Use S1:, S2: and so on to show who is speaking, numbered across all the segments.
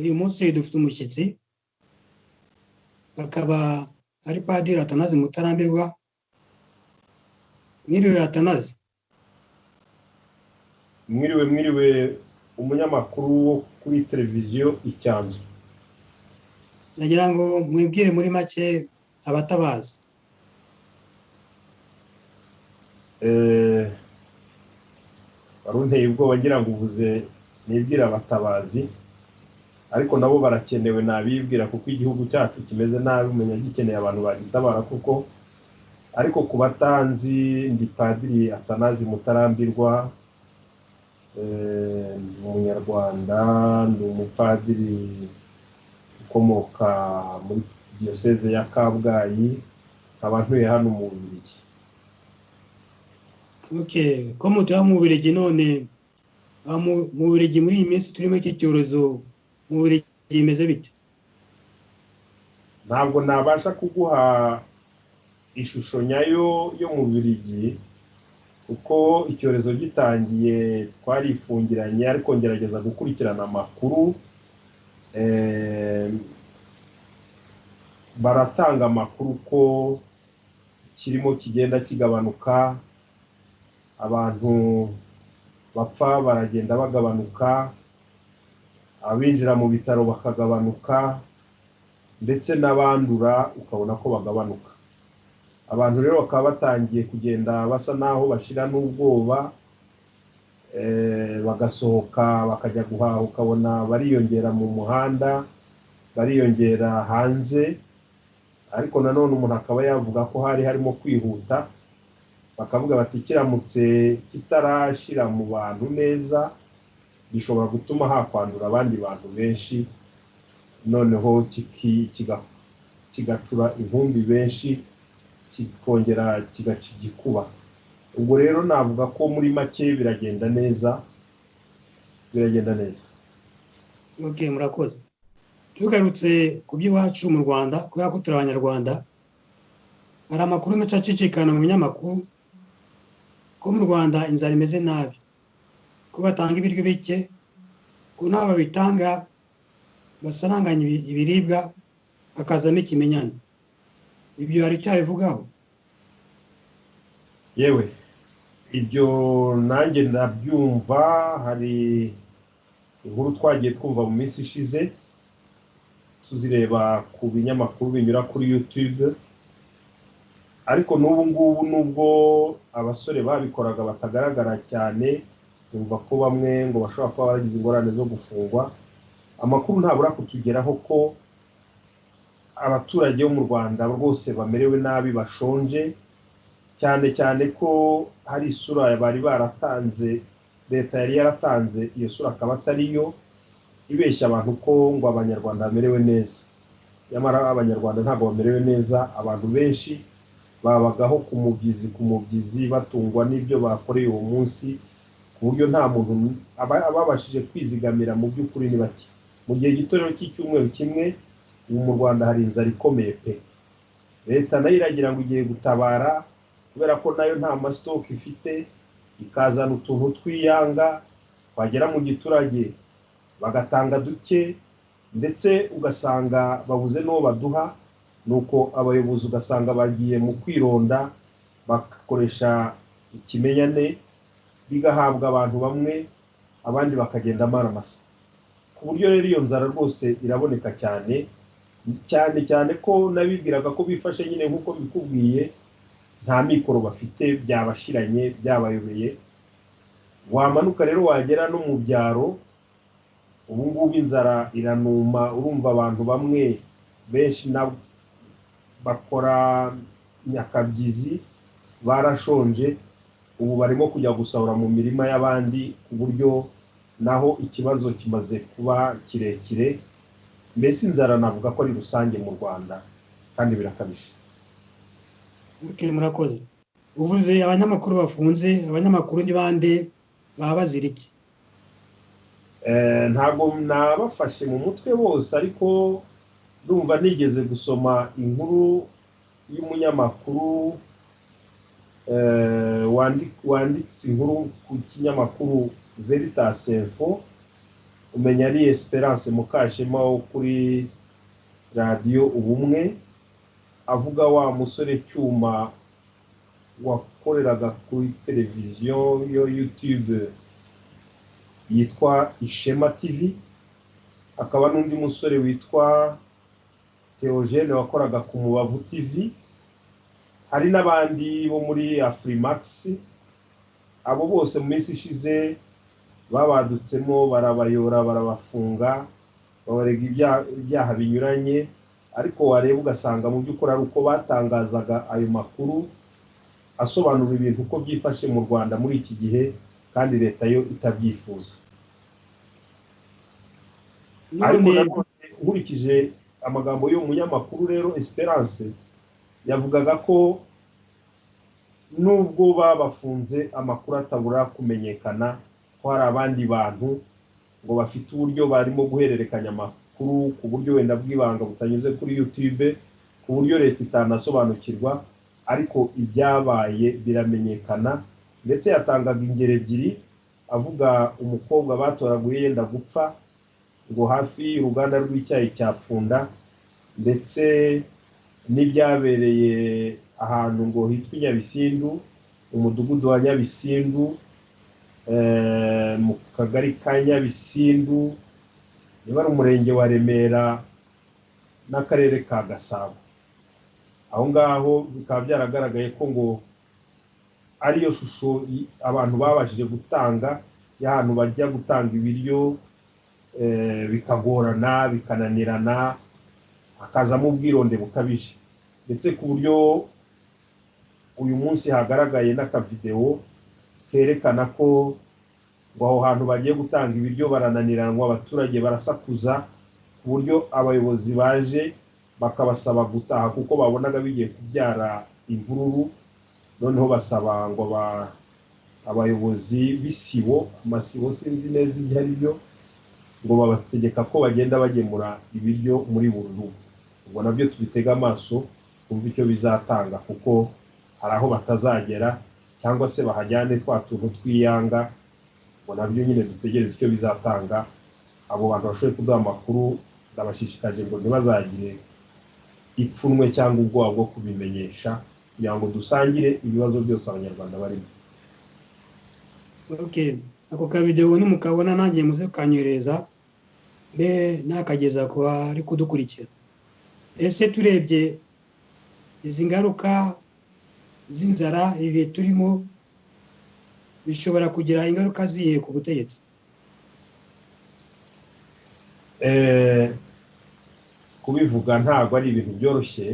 S1: uyu munsi dufite umushyitsi akaba ari Padiri Atanazi Mutarambirwa. Mwiriwe Atanazi.
S2: Mwiriwe umunyamakuru wo kuri televiziyo Icyanzu.
S1: Nagira ngo mwibwire muri make abatabazi.
S2: Barunteye ubwo wagira ngo uvuze nibwira abatabazi, ariko nabo barakenewe nabibwira kuko igihugu cyacu kimeze nabi, umenya gikeneye abantu bagitabara kuko. Ariko ku batanzi, ndi Padiri Atanazi Mutarambirwa, umunyarwanda, ndi umupadiri ukomoka muri diyoseze ya Kabgayi, nkaba ntuye hano mu Bubiligi.
S1: Okay, ko mutuye mu Bubiligi none mu Bubiligi muri iyi minsi turimo iki cyorezo mu Bubiligi bimeze bite?
S2: Ntabwo nabasha kuguha ishusho nyayo yo mu Bubiligi kuko icyorezo gitangiye twarifungiranye, ariko ngerageza gukurikirana amakuru. Baratanga amakuru ko kirimo kigenda kigabanuka, abantu bapfa baragenda bagabanuka, abinjira mu bitaro bakagabanuka, ndetse n'abandura ukabona ko bagabanuka. Abantu rero bakaba batangiye kugenda basa naho bashira n'ubwoba, bagasohoka bakajya guhaha, ukabona bariyongera mu muhanda, bariyongera hanze. Ariko nanone umuntu akaba yavuga ko hari harimo kwihuta, bakavuga bati kiramutse kitarashira mu bantu neza gishobora gutuma hakwandura abandi bantu benshi, noneho kigacura inkumbi benshi, kikongera kigacigikuba. Ubwo rero navuga ko muri make biragenda neza.
S1: Okay, murakoze. Tugarutse ku by'iwacu mu Rwanda, kubera ko turi Abanyarwanda, hari amakuru menshi acicikana mu binyamakuru ko mu Rwanda inzara imeze nabi, ko batanga ibiryo bike, ko n'abo babitanga basaranganya ibiribwa bakazana ikimenyane. Ibyo hari cyabivugaho?
S2: Yewe, ibyo nanjye ndabyumva. Hari inkuru twagiye twumva mu minsi ishize, tuzireba ku binyamakuru binyura kuri YouTube. Ariko n'ubu ngubu nubwo abasore babikoraga batagaragara cyane, numva ko bamwe ngo bashobora kuba baragize ingorane zo gufungwa. Amakuru ntabura kutugeraho ko abaturage bo mu Rwanda rwose bamerewe nabi, bashonje cyane cyane ko hari isura bari baratanze, leta yari yaratanze iyo sura akaba atariyo, ibeshya abantu ko ngo Abanyarwanda bamerewe neza. Nyamara Abanyarwanda ntabwo bamerewe neza. Abantu benshi babagaho ku mubyizi batungwa n'ibyo bakoreye uwo munsi, ku buryo nta muntu ababashije kwizigamira mu by'ukuri ni bake. Mu gihe gito rero cy'icyumweru kimwe, ubu mu Rwanda hari inzara ikomeye pe. Leta nayo iragira ngo igiye gutabara, kubera ko nayo nta masitoke ifite, ikazana utuntu twiyanga, twagera mu giturage bagatanga duke, ndetse ugasanga babuze n'uwo baduha. Nuko abayobozi ugasanga bagiye mu kwironda, bagakoresha ikimenyane, bigahabwa abantu bamwe, abandi bakagenda amaramasa. Ku buryo rero iyo nzara rwose iraboneka cyane ko nabibwiraga ko bifashe nyine nk'uko bikubwiye, nta mikoro bafite, byabashiranye, byabayobeye. Wamanuka rero wagera no mu byaro, ubu ngubu inzara iranuma. Urumva abantu bamwe benshi bakora nyakabyizi, barashonje, ubu barimo kujya gusahura mu mirima y'abandi, ku buryo naho ikibazo kimaze kuba kirekire. Mbese inzara navuga ko ari rusange mu Rwanda kandi birakabije.
S1: Okay, murakoze. Uvuze abanyamakuru bafunze, abanyamakuru ni bande, baba bazira iki?
S2: Ntabwo nabafashe mu mutwe bose, ariko ndumva nigeze gusoma inkuru y'umunyamakuru wanditse inkuru ku kinyamakuru Veritas Info, umenya ari Esperance Mukashema wo kuri radio Ubumwe avuga wa musore Cyuma wakoreraga kuri televiziyo yo YouTube yitwa Ishema TV, akaba n'undi musore witwa Theogene wakoraga ku Mubavu TV, hari n'abandi bo muri Afrimax. Abo bose mu minsi ishize babadutsemo barabayora barabafunga babarega ibyaha binyuranye, ariko wareba ugasanga mu by'ukuri ari uko batangazaga ayo makuru asobanura ibintu uko byifashe mu Rwanda muri iki gihe kandi leta yo itabyifuza. Ariko nkurikije amagambo yo munyamakuru rero Esperance yavugaga ko nubwo babafunze amakuru atabura kumenyekana ko hari abandi bantu ngo bafite uburyo barimo guhererekanya amakuru ku buryo wenda bw'ibanga butanyuze kuri YouTube, ku buryo leta itanasobanukirwa, ariko ibyabaye biramenyekana. Ndetse yatangaga ingero ebyiri avuga umukobwa batoraguye yenda gupfa ngo hafi y'uruganda rw'icyayi cya Pfunda, ndetse n'ibyabereye ahantu ngo hitwa Nyabisindu, umudugudu wa Nyabisindu, mu kagari ka Nyabisindu, niba ari umurenge wa Remera n'akarere ka Gasabo. Aho ngaho bikaba byaragaragaye ko ngo ariyo shusho abantu babashije gutanga y'ahantu bajya gutanga ibiryo bikagorana bikananirana, hakazamo ubwironde bukabije, ndetse ku buryo uyu munsi hagaragaye n'akavideo kerekana ko ngo aho hantu bagiye gutanga ibiryo barananiranwa, abaturage barasakuza ku buryo abayobozi baje bakabasaba gutaha kuko babonaga bigiye kubyara imvururu. Noneho basaba ngo abayobozi b'isibo, amasibo sinzi neza ibyo ari byo, ngo babategeka ko bagenda bagemura ibiryo muri buri rugo. Ubwo nabyo tubitega amaso kumva icyo bizatanga, kuko hari aho batazagera cyangwa se bahajyane twa tuntu twiyanga. Ngo nabyo nyine dutegereze icyo bizatanga. Abo bantu bashoboye kuduha amakuru ndabashishikaje ngo ntibazagire ipfunwe cyangwa ubwoba bwo kubimenyesha, kugira ngo dusangire ibibazo byose abanyarwanda barimo.
S1: Okay, ako kavideo nimukabona nanjye muze kanyereza be nakageza ko ari kudukurikira. Ese turebye izi ngaruka z'inzara ibi turimo bishobora kugira ingaruka ziye ku butegetsi?
S2: Kubivuga ntabwo ari ibintu byoroshye,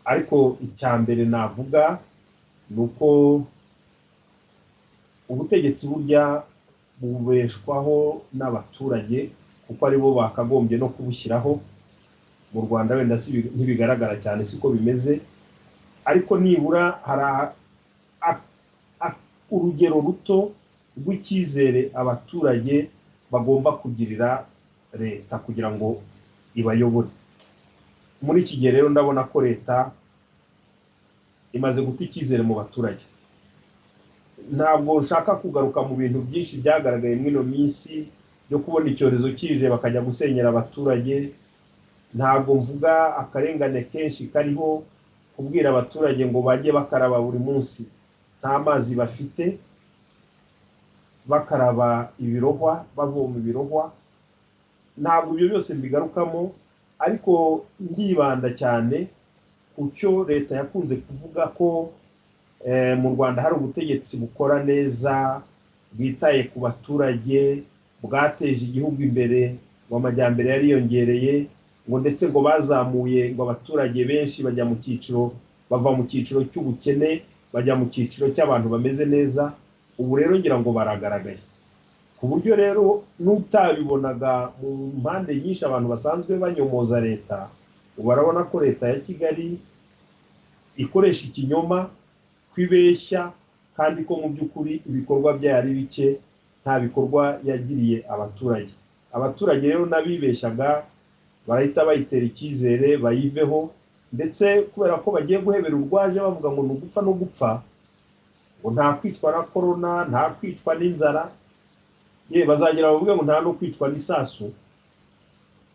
S2: ariko icyambere navuga nuko ubutegetsi burya bubeshwaho n'abaturage, kuko aribo bakagombye no kubushyiraho. Mu Rwanda wenda ntibigaragara cyane siko bimeze, ariko nibura hari urugero ruto rw'icyizere abaturage bagomba kugirira leta kugira ngo ibayobore. Muri iki gihe rero ndabona ko leta imaze guta icyizere mu baturage. Ntabwo nshaka kugaruka mu bintu byinshi byagaragaye muri ino minsi byo kubona icyorezo kije bakajya gusenyera abaturage. Ntabwo mvuga akarengane kenshi kariho kubwira abaturage ngo bajye bakaraba buri munsi nta mazi bafite, bakaraba ibirohwa, bavoma ibirohwa. Ntabwo ibyo byose mbigarukamo, ariko ndibanda cyane ku cyo leta yakunze kuvuga ko mu Rwanda hari ubutegetsi bukora neza, bwitaye ku baturage, bwateje igihugu imbere, ngo amajyambere yariyongereye, ngo ndetse ngo bazamuye ngo abaturage benshi bajya mu cyiciro, bava mu cyiciro cy'ubukene bajya mu cyiciro cy'abantu bameze neza. Ubu rero ngira ngo baragaragaye, ku buryo rero n'utabibonaga mu mpande nyinshi abantu basanzwe banyomoza leta, ubu barabona ko leta ya Kigali ikoresha ikinyoma, kwibeshya, kandi ko mu by'ukuri ibikorwa byayo ari bike, nta bikorwa yagiriye abaturage. Abaturage rero nabibeshyaga barahita bayitera icyizere bayiveho, ndetse kubera ko bagiye guhebera urwaje bavuga ngo ni ugupfa no gupfa, ngo nta kwicwa na korona, nta kwicwa n'inzara. bazagira bavuge ngo nta no kwicwa n'isasu.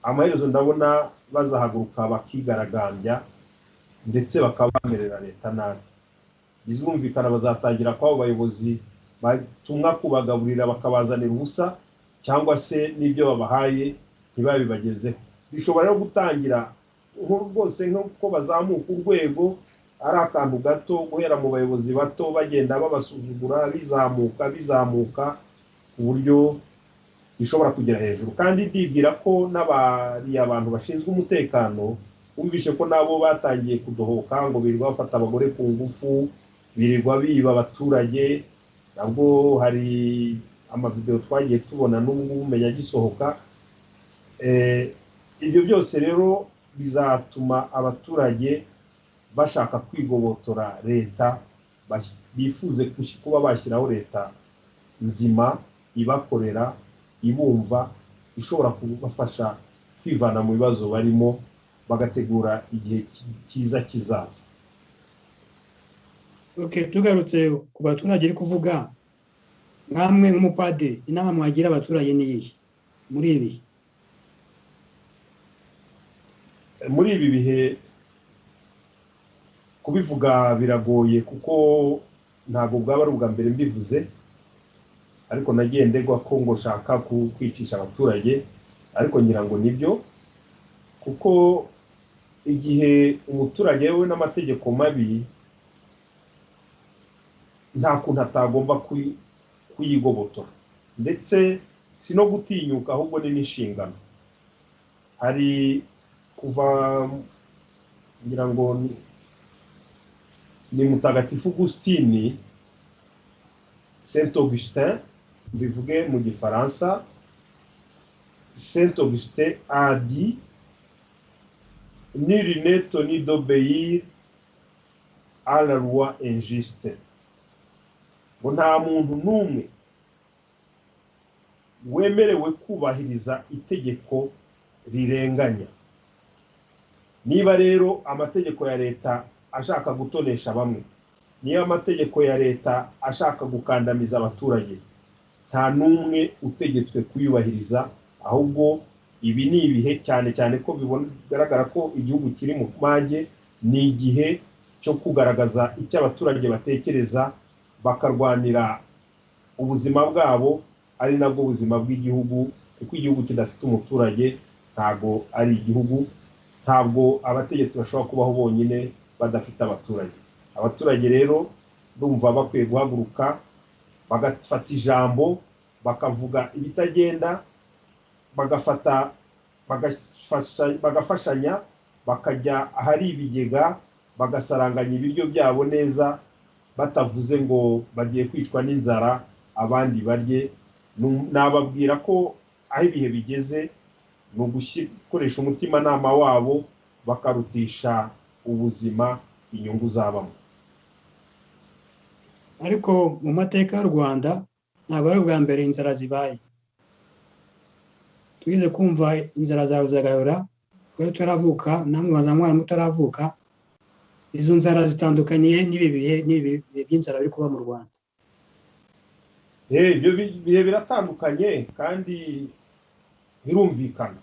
S2: Amaherezo ndabona bazahaguruka bakigaragambya ndetse bakabamerera leta nabi. Bizumvikana bazatangira kw'abo bayobozi batumwa kubagaburira bakabazanira ubusa cyangwa se n'ibyo babahaye ntibabibagezeho. Bishobora no gutangira rwose nk'uko bazamuka urwego ari akantu gato guhera mu bayobozi bato bagenda babasuzugura bizamuka ku buryo bishobora kugera hejuru. Kandi ndibwira ko n'abariya abantu bashinzwe umutekano bumvishe ko nabo batangiye kudohoka ngo birirwa bafata abagore ku ngufu, birirwa biba abaturage. Nabwo hari amavideo twagiye tubona n'ubu umenya gisohoka. Ibyo byose rero bizatuma abaturage bashaka kwigobotora leta, bifuze kuba bashyiraho leta nzima ibakorera, ibumva, ishobora kubafasha kwivana mu bibazo barimo, bagategura igihe cyiza kizaza.
S1: Tugarutse ku baturage uri kuvuga, nkamwe nk'umupadiri inama mwagira abaturage ni iyihe muri ibi?
S2: Muri ibi bihe kubivuga biragoye kuko ntabwo bwaba ari ubwa mbere mbivuze, ariko nagiye ndegwa ko ngo shaka kwicisha abaturage, ariko ngira ngo nibyo, kuko igihe umuturage we n'amategeko mabi nta kuntu atagomba kuyigobotora, ndetse si no gutinyuka ahubwo ni n'inshingano. Hari kuva ngira ngo ni Mutagatifu Augustine, Saint Augustin bivuge mu gifaransa, Saint Augustin a dit nul n'est tenu d'obéir à la loi injuste. Ngo nta muntu n'umwe wemerewe kubahiriza itegeko rirenganya. Niba rero amategeko ya leta ashaka gutonesha bamwe, niba amategeko ya leta ashaka gukandamiza abaturage, nta n'umwe utegetswe kuyubahiriza, ahubwo ibi ni ibihe cyane cyane ko bigaragara ko igihugu kiri mu mage, ni igihe cyo kugaragaza icyo abaturage batekereza, bakarwanira ubuzima bwabo ari nabwo buzima bw'igihugu, kuko igihugu kidafite umuturage ntago ari igihugu. Ntabwo abategetsi bashobora kubaho bonyine badafite abaturage. Abaturage rero ndumva bakwiye guhaguruka bagafata ijambo, bakavuga ibitagenda, bagafashanya, bakajya ahari ibigega, bagasaranganya ibiryo byabo neza, batavuze ngo bagiye kwicwa n'inzara abandi barye. Nababwira ko aho ibihe bigeze ni ugukoresha umutimanama wabo, bakarutisha ubuzima inyungu zabamo.
S1: Ariko mu mateka y'u Rwanda ntabwo ari ubwa mbere inzara zibaye. Twize kumva inzara za Ruzagayura, twari turavuka, namwe bazamwara mutaravuka. Izo nzara zitandukaniye n'ibi bihe by'inzara biri kuba mu Rwanda.
S2: Ibyo bihe biratandukanye kandi birumvikana.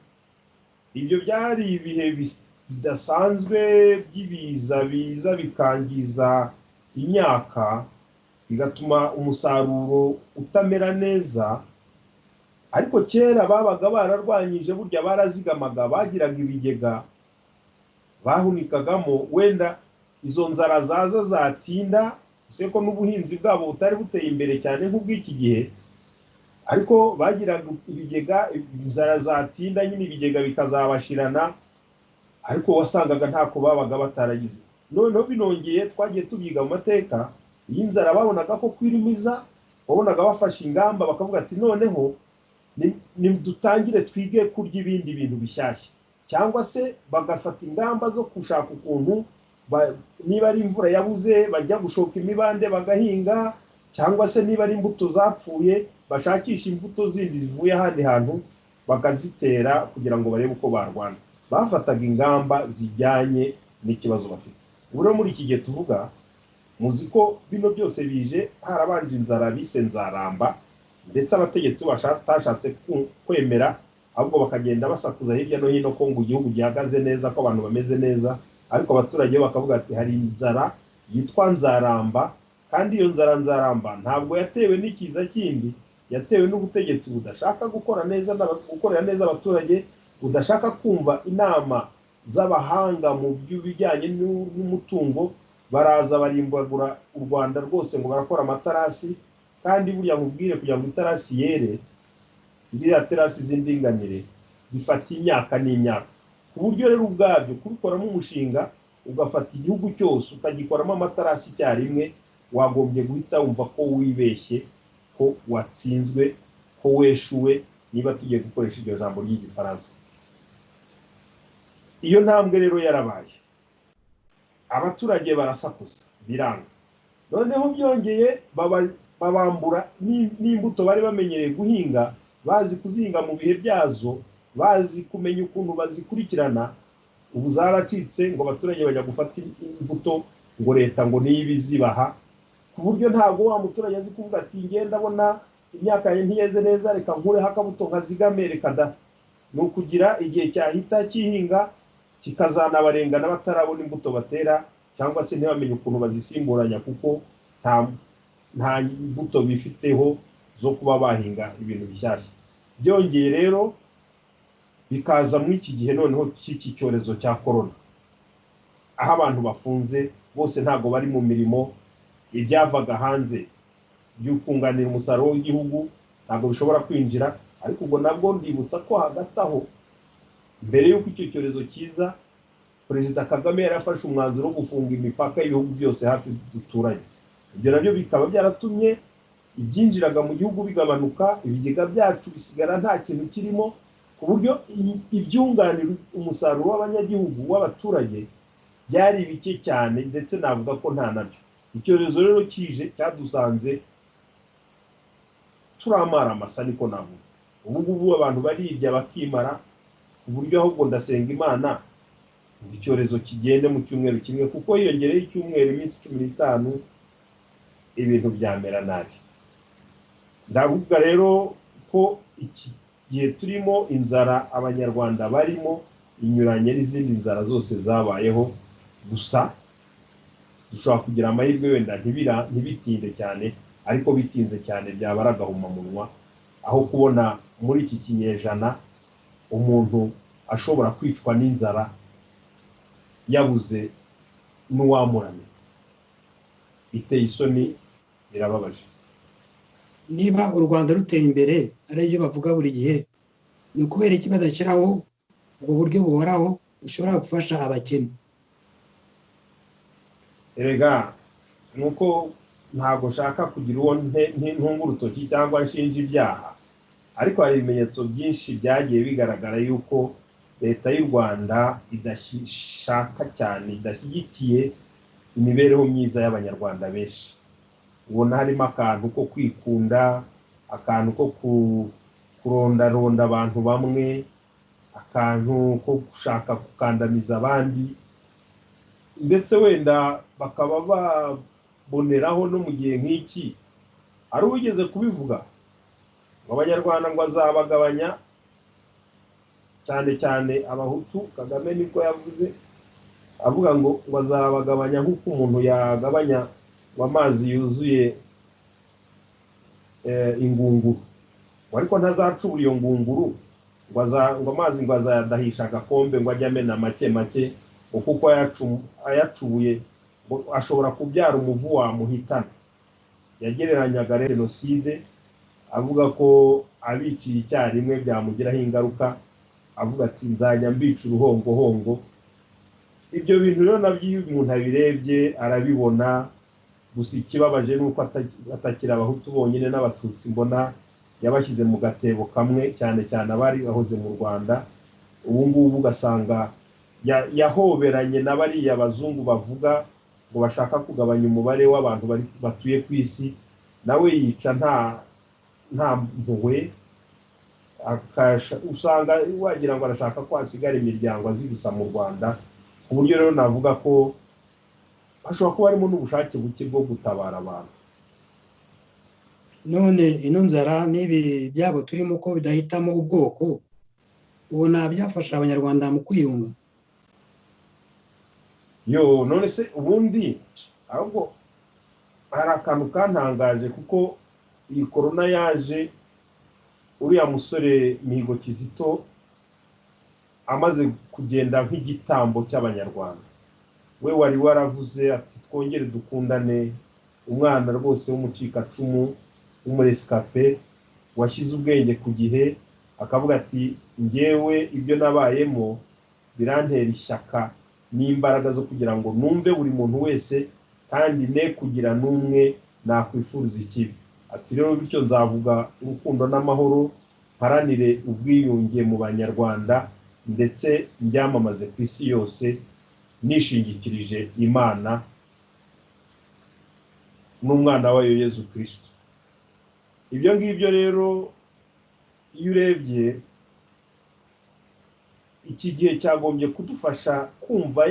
S2: Ibyo byari ibihe bidasanzwe by'ibiza biza bikangiza imyaka, bigatuma umusaruro utamera neza. Ariko kera babaga bararwanyije, burya barazigamaga, bagiraga ibigega bahunikagamo, wenda izo nzara zaza zatinda, use ko n'ubuhinzi bwabo butari buteye imbere cyane nk'ubw'iki gihe, ariko bagiraga ibigega, inzara zatinda nyine ibigega bikazabashirana, ariko wasangaga ntako babaga bataragize. Noneho binongeye twagiye tubyiga mu mateka, iyi nzara babonaga ko kwirimiza, babonaga bafashe ingamba bakavuga ati noneho ni dutangire twige kurya ibindi bintu bishyashya, cyangwa se bagafata ingamba zo gushaka ukuntu niba ari imvura yabuze bajya gushoka imibande bagahinga, cyangwa se niba ari imbuto zapfuye bashakisha imbuto zindi zivuye ahandi hantu bakazitera kugira ngo barebe uko barwana. Bafataga ingamba zijyanye n'ikibazo bafite. Ubu rero muri iki gihe tuvuga, muzi ko bino byose bije harabanje inzara bise nzaramba, ndetse abategetsi batashatse kwemera, ahubwo bakagenda basakuza hirya no hino ko ngo igihugu gihagaze neza, ko abantu bameze neza, ariko abaturage bakavuga ati hari inzara yitwa nzaramba, kandi iyo nzara nzaramba ntabwo yatewe n'ikiza kindi, yatewe n'ubutegetsi budashaka gukorera neza abaturage, budashaka kumva inama z'abahanga mu by'ibijyanye n'umutungo. Baraza barimbagura u Rwanda rwose ngo barakora amatarasi, kandi burya nkubwire kugira ngo itarasi yere, iriya terasi z'indinganire bifata imyaka n'imyaka, ku buryo rero ubwabyo kubikoramo umushinga ugafata igihugu cyose ukagikoramo amatarasi icyarimwe, wagombye guhita wumva ko wibeshye, ko watsinzwe, ko weshuwe, niba tugiye gukoresha iryo jambo ry'igifaransa. Iyo ntambwe rero yarabaye, abaturage barasakuza biranga, noneho byongeye babambura n'imbuto bari bamenyereye guhinga, bazi kuzinga mu bihe byazo, bazi kumenya ukuntu bazikurikirana. Ubu zaracitse ngo abaturage bajya gufata imbuto ngo leta ngo niyo ibizibaha, ku buryo ntabwo wa muturage azi kuvuga ati ngenda abona imyaka ye ntiyeze neza, reka nkureho akabuto nkazigame, reka da. Ni ukugira igihe cyahita kihinga kikazanabarenga n'abatarabona imbuto batera, cyangwa se ntibamenye ukuntu bazisimburanya, kuko nta imbuto bifiteho zo kuba bahinga ibintu bishyashya. Byongeye rero bikaza muri iki gihe noneho cy'iki cyorezo cya corona, aho abantu bafunze bose ntabwo bari mu mirimo, ibyavaga hanze by'ukunganira umusaruro w'igihugu ntabwo bishobora kwinjira. Ariko ubwo nabwo ndibutsa ko hagati aho, mbere y'uko icyo cyorezo kiza, Perezida Kagame yarafashe umwanzuro wo gufunga imipaka y'ibihugu byose hafi duturanye. Ibyo nabyo bikaba byaratumye ibyinjiraga mu gihugu bigabanuka, ibigega byacu bisigara nta kintu kirimo, ku buryo ibyunganira umusaruro w'abanyagihugu w'abaturage byari bike cyane, ndetse navuga ko nta nabyo. Icyorezo rero kije cyadusanze turamara amasa, niko navuga. Ubu ngubu abantu baribya bakimara, ku buryo ahubwo ndasenga Imana ngo icyorezo kigende mu cyumweru kimwe, kuko hiyongereho icyumweru, iminsi 15, ibintu byamera nabi. Ndavuga rero ko iki gihe turimo, inzara abanyarwanda barimo inyuranye n'izindi nzara zose zabayeho, gusa dushobora kugira amahirwe wenda ntibitinde cyane, ariko bitinze cyane byaba ari agahomamunwa, aho kubona muri iki kinyejana umuntu ashobora kwicwa n'inzara yabuze n'uwamuramye. Biteye isoni, birababaje.
S1: Niba u Rwanda ruteye imbere ari byo bavuga buri gihe, ni ukubera iki badashyiraho ubwo buryo buhoraho bushobora gufasha abakene?
S2: Erega nuko ntabwo nshaka kugira uwo ntunga urutoki cyangwa nshinja ibyaha, ariko hari ibimenyetso byinshi byagiye bigaragara yuko leta y'u Rwanda idashaka cyane, idashyigikiye imibereho myiza y'abanyarwanda benshi. Ubona harimo akantu ko kwikunda, akantu ko kurondaronda abantu bamwe, akantu ko gushaka gukandamiza abandi, ndetse wenda bakaba baboneraho no mu gihe nk'iki. Ari uwigeze kubivuga ngo abanyarwanda ngo azabagabanya, cyane cyane abahutu. Kagame niko yavuze, avuga ngo azabagabanya nk'uko umuntu yagabanya amazi yuzuye ingunguru, ariko ntazacubura iyo ngunguru ngo amazi ngo azayadahisha agakombe ngo ajye amena make make, kuko ayacubuye ashobora kubyara umuvu wamuhitana. Yagereranyaga rero jenoside, avuga ko abiciye icyarimwe byamugiraho ingaruka, avuga ati nzajya mbica uruhongohongo. Ibyo bintu rero nabyo iyo umuntu abirebye arabibona, gusa ikibabaje nuko atakira abahutu bonyine n'abatutsi mbona yabashyize mu gatebo kamwe, cyane cyane abari bahoze mu Rwanda. Ubu ngubu ugasanga yahoberanye na bariya bazungu bavuga ngo bashaka kugabanya umubare w'abantu batuye ku isi, nawe yica nta mpuhwe. Usanga wagira ngo arashaka ko hasigara imiryango azi gusa mu Rwanda, ku buryo rero navuga ko hashobora kuba harimo n'ubushake buke bwo gutabara abantu.
S1: none ino nzara n'ibi byago turimo ko bidahitamo ubwoko ubona byafasha abanyarwanda mu kwiyunga.
S2: yo none se ubundi ahubwo hari akantu kantangaje kuko iyi korona yaje uriya musore Mihigo Kizito amaze kugenda nk'igitambo cy'abanyarwanda, we wari waravuze ati twongere dukundane, umwana rwose w'umucikacumu w'umuresikape washyize ubwenge ku gihe, akavuga ati ngewe ibyo nabayemo birantera ishyaka n'imbaraga zo kugira ngo numve buri muntu wese kandi ne kugira n'umwe nakwifuriza ikibi. Ati rero bityo nzavuga urukundo n'amahoro, mparanire ubwiyunge mu banyarwanda ndetse mbyamamaze ku isi yose nishingikirije Imana n'umwana wayo Yezu Kristo. Ibyo ngibyo rero iyo urebye iki gihe cyagombye kudufasha kumva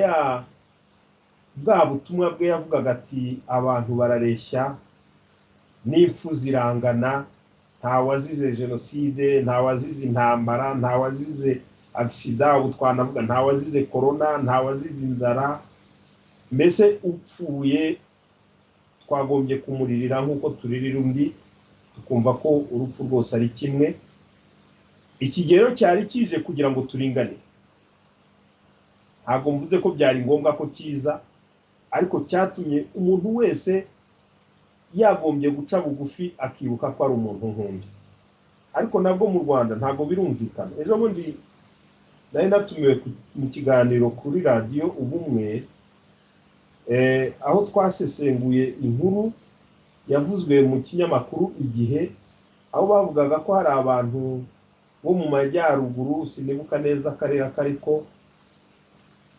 S2: bwa butumwa bwe yavugaga ati abantu barareshya n'impfu zirangana, nta wazize jenoside, nta wazize intambara, nta wazize agisida, ubu twanavuga nta wazize korona, nta wazize inzara, mbese upfuye twagombye kumuririra nk'uko turirira undi, tukumva ko urupfu rwose ari kimwe. Ikigero cyari kije kugira ngo turinganire, ntabwo mvuze ko byari ngombwa ko kiza, ariko cyatumye umuntu wese yagombye guca bugufi akibuka ko ari umuntu nk'undi. Ariko nabwo mu Rwanda ntabwo birumvikana. Ejo bundi nari natumiwe mu kiganiro kuri radiyo Ubumwe, aho twasesenguye inkuru yavuzwe mu kinyamakuru Igihe, aho bavugaga ko hari abantu bo mu majyaruguru, sinibuka neza akarere kariko,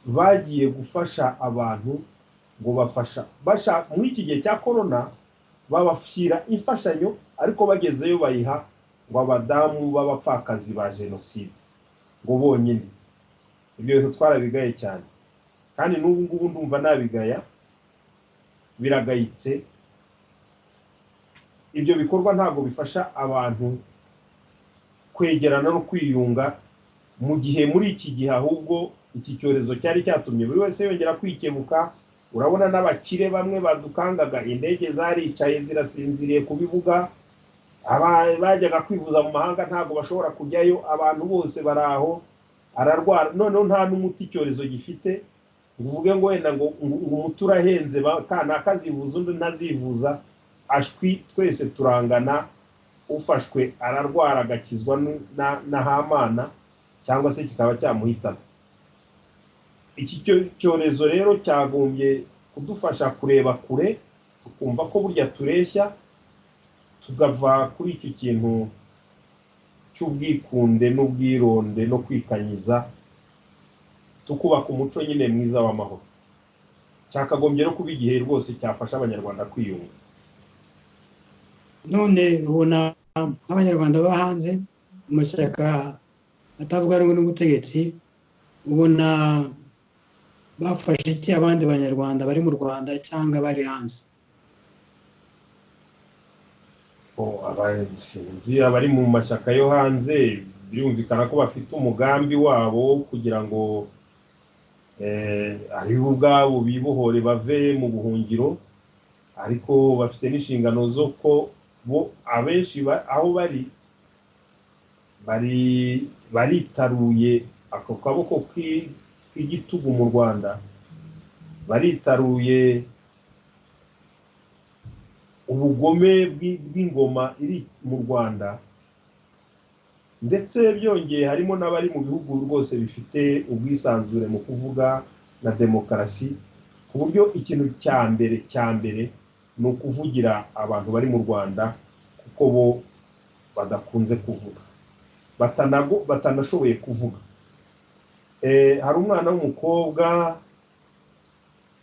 S2: bagiye gufasha abantu ngo bashaka muri iki gihe cya korona, babashyira imfashanyo ariko bagezeyo bayiha ngo abadamu b'abapfakazi ba jenoside ngo bonyine. Ibyo bintu twarabigaye cyane, kandi n'ubu ngubu ndumva nabigaya, biragayitse. Ibyo bikorwa ntabwo bifasha abantu kwegerana no kwiyunga mu gihe muri iki gihe ahubwo iki cyorezo cyari cyatumye buri wese yongera kwikebuka. Urabona n'abakire bamwe badukangaga, indege zaricaye zirasinziriye ku bibuga, bajyaga kwivuza mu mahanga ntabwo bashobora kujyayo, abantu bose baraho, ararwara. Noneho nta n'umuti icyorezo gifite ngo uvuge ngo wenda ngo umuti urahenze kana kazivuza undi ntazivuza, ashwi twese turangana, ufashwe ararwara agakizwa na Hamana cyangwa se kikaba cyamuhitana. Iki cyorezo rero cyagombye kudufasha kureba kure, tukumva ko burya tureshya, tugava kuri icyo kintu cy'ubwikunde n'ubwironde no kwikanyiza, tukubaka umuco nyine mwiza w'amahoro. Cyakagombye no kuba igihe rwose cyafasha abanyarwanda kwiyunga.
S1: None ubona abanyarwanda baba hanze mu mashyaka atavuga rumwe n'ubutegetsi, ubona bafashe iki abandi banyarwanda bari mu Rwanda cyangwa bari hanze?
S2: Sinzi, abari mu mashyaka yo hanze birumvikana ko bafite umugambi wabo kugira ngo ari bo ubwabo bibohore bave mu buhungiro, ariko bafite n'inshingano zo ko bo abenshi aho baritaruye ako kaboko k'igitugu mu Rwanda, baritaruye ubugome bw'ingoma iri mu Rwanda, ndetse byongeye harimo n'abari mu bihugu rwose bifite ubwisanzure mu kuvuga na demokarasi, ku buryo ikintu cya mbere ni ukuvugira abantu bari mu Rwanda, kuko bo badakunze kuvuga, batanashoboye kuvuga. Hari umwana w'umukobwa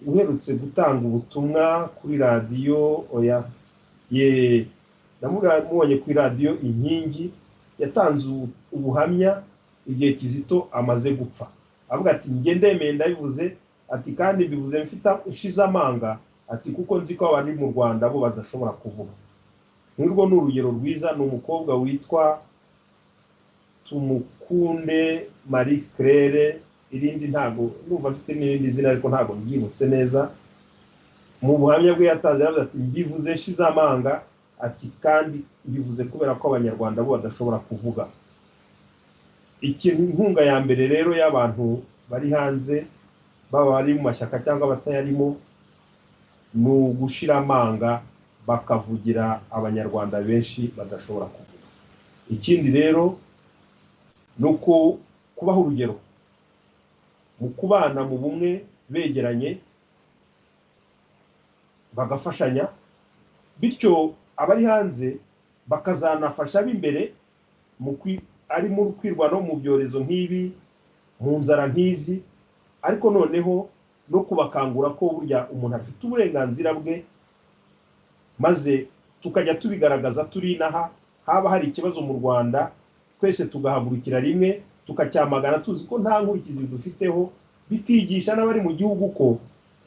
S2: uherutse gutanga ubutumwa kuri radiyo namubonye kuri radiyo Inkingi, yatanze ubuhamya igihe Kizito amaze gupfa, avuga ati njye ndemeye ndabivuze, ati kandi mbivuze mfite ushize amanga, ati kuko nzi ko abari mu Rwanda bo badashobora kuvuga. nk'urwo ni urugero rwiza, ni umukobwa witwa Tumukunde Marie Claire, irindi ntago numva afite n'irindi zina ariko ntago ryibutse neza. Mu buhamya bwe yatanze yavuze ati mbivuze nshize amanga, ati kandi mbivuze kubera ko abanyarwanda bo badashobora kuvuga. Inkunga ya mbere rero y'abantu bari hanze, baba bari mu mashyaka cyangwa batayarimo, ni ugushira amanga bakavugira abanyarwanda benshi badashobora kuvuga. Ikindi rero ni uko kubaha urugero mu kubana mu bumwe, begeranye bagafashanya, bityo abari hanze bakazanafasha b'imbere ari mu kwirwa no mu byorezo nk'ibi, mu nzara nk'izi, ariko noneho no kubakangura ko burya umuntu afite uburenganzira bwe, maze tukajya tubigaragaza turi inaha. Haba hari ikibazo mu Rwanda, twese tugahagurukira rimwe tukacyamagana, tuzi ko nta nkurikizi dufiteho, bikigisha n'abari mu gihugu ko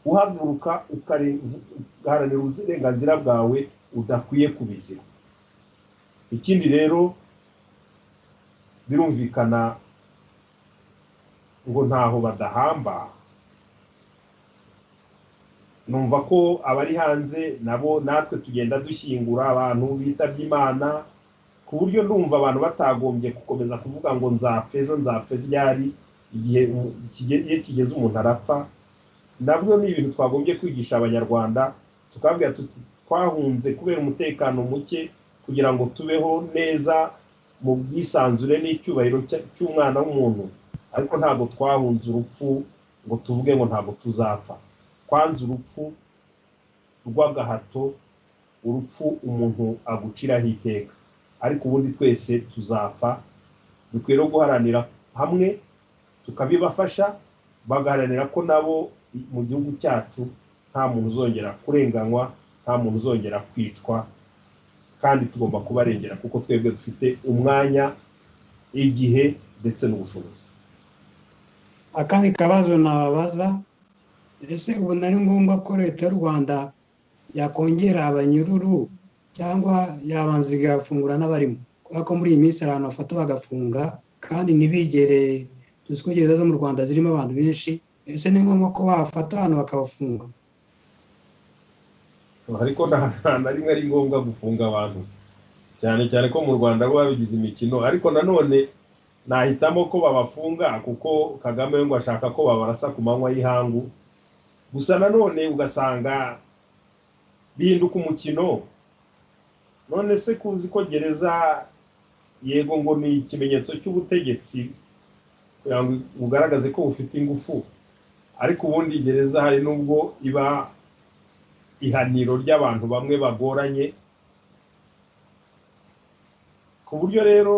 S2: uhaguruka ugaharanira uburenganzira bwawe udakwiye kubizira. Ikindi rero birumvikana ngo ntaho badahamba. Numva ko abari hanze nabo natwe tugenda dushyingura abantu bitabye Imana, ku buryo ndumva abantu batagombye gukomeza kuvuga ngo nzapfa ejo, nzapfa ryari, igihe kigeze umuntu arapfa. Nabwo ni ibintu twagombye kwigisha abanyarwanda, tukabwira tuti twahunze kubera umutekano muke kugira ngo tubeho neza mu bwisanzure n'icyubahiro cy'umwana w'umuntu, ariko ntabwo twahunze urupfu ngo tuvuge ngo ntabwo tuzapfa. Kwanza urupfu rw'agahato, urupfu umuntu aguciraho iteka, ariko ubundi twese tuzapfa. Dukwiye no guharanira hamwe tukabibafasha, bagaharanira ko nabo mu gihugu cyacu nta muntu uzongera kurenganywa, nta muntu uzongera kwicwa, kandi tugomba kubarengera kuko twebwe dufite umwanya, igihe ndetse n'ubushobozi.
S1: Akandi kabazo nababaza, ese ubu nari ngombwa ko leta y'u Rwanda yakongera abanyururu cyangwa yabanza igafungura n'abarimo? Kubera ko muri iyi minsi abantu bafata bagafunga kandi ntibigere gereza zo mu Rwanda zirimo abantu benshi, ese ni ngombwa ko bafata abantu bakabafunga?
S2: Ariko nta na rimwe ari ngombwa gufunga abantu, cyane cyane ko mu Rwanda bo babigize imikino. Ariko nanone nahitamo ko babafunga kuko Kagame ngo ashaka ko babarasa ku manywa y'ihangu. Gusa nanone ugasanga bihinduka umukino. None se kuzi ko gereza yego ngo ni ikimenyetso cy'ubutegetsi kugira ngo ugaragaze ko ufite ingufu, ariko ubundi gereza hari nubwo iba ihaniro ry'abantu bamwe bagoranye, ku buryo rero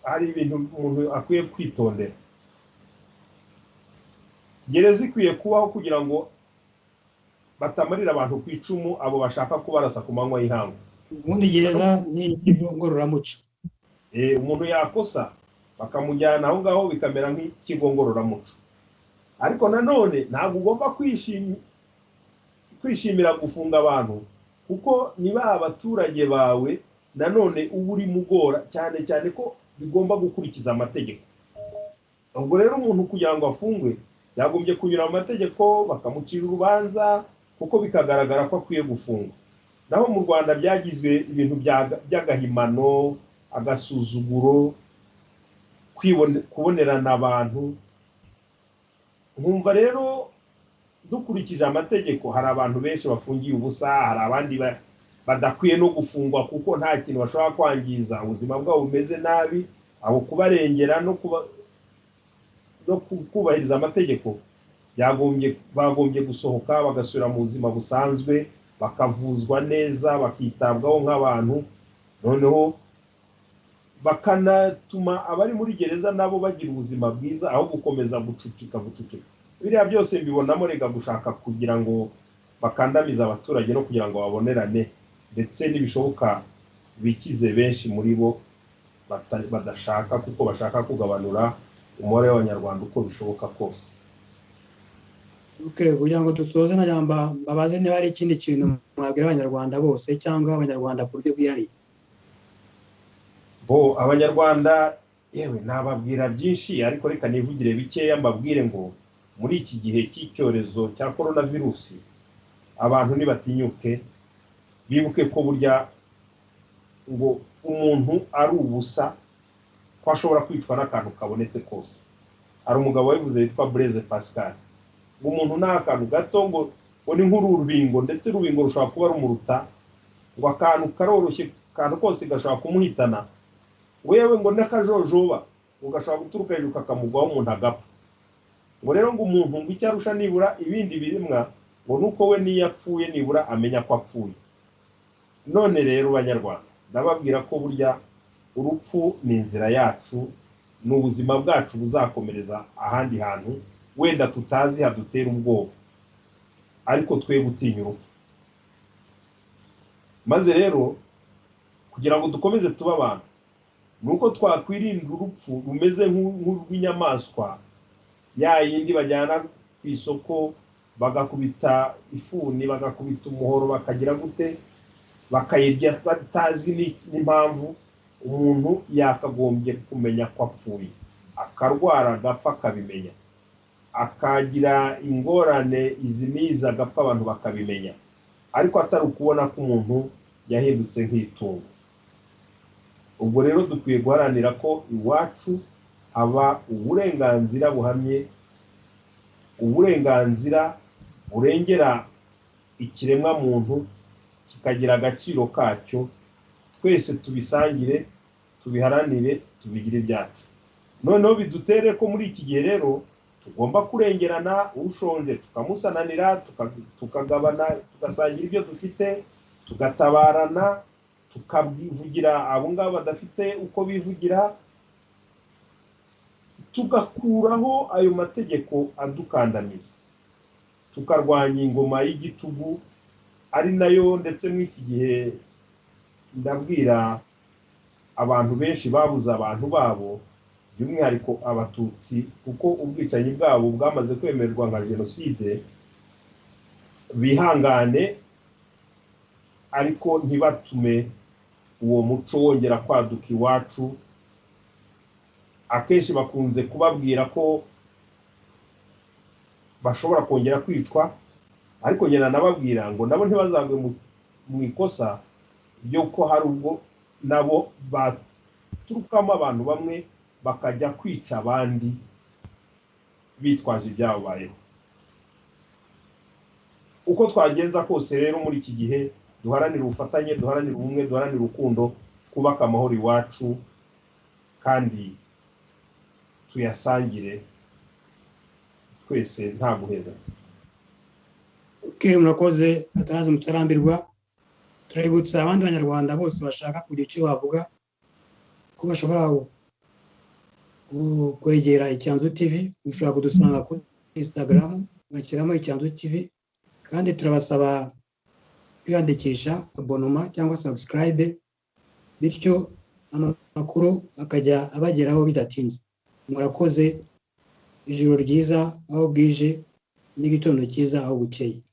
S2: hari ibintu umuntu akwiye kwitondera. Gereza ikwiye kubaho kugira ngo batamarira abantu ku icumu abo bashaka kubarasa ku manywa y'ihangu.
S1: Ubundi gereza ni ikigo ngororamuco.
S2: Umuntu yakosa bakamujyana aho ngaho bikamera nk'ikigo ngororamuco, ariko nanone ntabwo ugomba kwishimira gufunga abantu kuko niba abaturage bawe nanone uba uri mugora, cyane cyane ko bigomba gukurikiza amategeko. Ubwo rero umuntu kugira ngo afungwe yagombye kunyura mu mategeko, bakamucira urubanza kuko bikagaragara ko akwiye gufungwa. Naho mu Rwanda byagizwe ibintu by'agahimano, agasuzuguro, kubonerana abantu. Nkumva rero dukurikije amategeko hari abantu benshi bafungiye ubusa, hari abandi badakwiye no gufungwa kuko nta kintu bashobora kwangiza, ubuzima bwabo bumeze nabi. Abo kubarengera no kubahiriza amategeko bagombye gusohoka bagasubira mu buzima busanzwe, bakavuzwa neza, bakitabwaho nk'abantu, noneho bakanatuma abari muri gereza nabo bagira ubuzima bwiza aho gukomeza gucucika. Biriya byose mbibonamo rega gushaka kugira ngo bakandamize abaturage no kugira ngo babonerane, ndetse n'ibishoboka bikize benshi muri bo badashaka, kuko bashaka kugabanura umubare w'abanyarwanda uko bishoboka kose.
S1: Okay, kugira ngo dusoze najamba babaze niba hari ikindi kintu mwabwira abanyarwanda bose cyangwa abanyarwanda ku buryo bwihariye.
S2: bo abanyarwanda yewe nababwira byinshi ariko reka nivugire bikeya mbabwire ngo muri iki gihe cy'icyorezo cya coronavirus abantu nibatinyuke bibuke ko burya ngo umuntu ari ubusa ko ashobora kwicwa n'akantu kabonetse kose. Hari umugabo wabivuze witwa Blaise Pascal ngo umuntu nta kantu gato ngo ni nk'urubingo, ndetse urubingo rushobora kuba rumuruta, ngo akantu karoroshye akantu kose gashobora kumuhitana, wewe ngo n'akajojoba ugashobora guturuka hejuru kakamugwaho umuntu agapfa. Ngo rero ngo umuntu ngo icyo arusha nibura ibindi birimwa ngo nuko we niyo apfuye nibura amenya ko apfuye. None rero banyarwanda ndababwira ko burya urupfu ni inzira yacu, ni ubuzima bwacu buzakomereza ahandi hantu wenda tutazi hadutera ubwoba, ariko twe gutinya urupfu. Maze rero kugira ngo dukomeze tuba abantu nuko twakwirinda urupfu rumeze nk'urw'inyamaswa ya yindi bajyana ku isoko bagakubita ifuni bagakubita umuhoro bakagira gute bakayirya batazi n'impamvu. Umuntu yakagombye kumenya ko apfuye, akarwara agapfa akabimenya, akagira ingorane izi n'izi agapfa abantu bakabimenya, ariko atari ukubona ko umuntu yahindutse nk'itungo. Ubwo rero dukwiye guharanira ko iwacu haba uburenganzira buhamye, uburenganzira burengera ikiremwa muntu kikagira agaciro kacyo, twese tubisangire tubiharanire tubigire ibyacu. Noneho bidutere ko muri iki gihe rero tugomba kurengerana, ushonje tukamusananira, tukagabana, tugasangira ibyo dufite, tugatabarana, tukabivugira abo ngabo badafite uko bivugira, tugakuraho ayo mategeko adukandamiza, tukarwanya ingoma y'igitugu ari nayo ndetse muri iki gihe ndabwira abantu benshi babuze abantu babo, by'umwihariko abatutsi, kuko ubwicanyi bwabo bwamaze kwemererwa nka jenoside. Bihangane ariko ntibatume uwo muco wongera kwaduka iwacu. Akenshi bakunze kubabwira ko bashobora kongera kwicwa, ariko njye nababwira ngo nabo ntibazagwe mu ikosa byo ko hari ubwo nabo baturukamo abantu bamwe bakajya kwica abandi bitwaje ibyabayeho. Uko twagenza kose rero muri iki gihe duharanira ubufatanye, duharanira ubumwe, duharanira urukundo, kubaka amahoro iwacu kandi tuyasangire twese nta guheza.
S1: Okay, murakoze atazi mutarambirwa. Turabibutsa abandi banyarwanda bose bashaka kugira icyo bavuga ko bashobora kwegera Icyanzu TV. Ushobora kudusanga kuri Instagram ugashyiramo Icyanzu TV, kandi turabasaba kwiyandikisha abonoma cyangwa subscribe, bityo amakuru akajya abageraho bidatinze. Murakoze, ijoro ryiza aho bwije n'igitondo cyiza aho bukeye.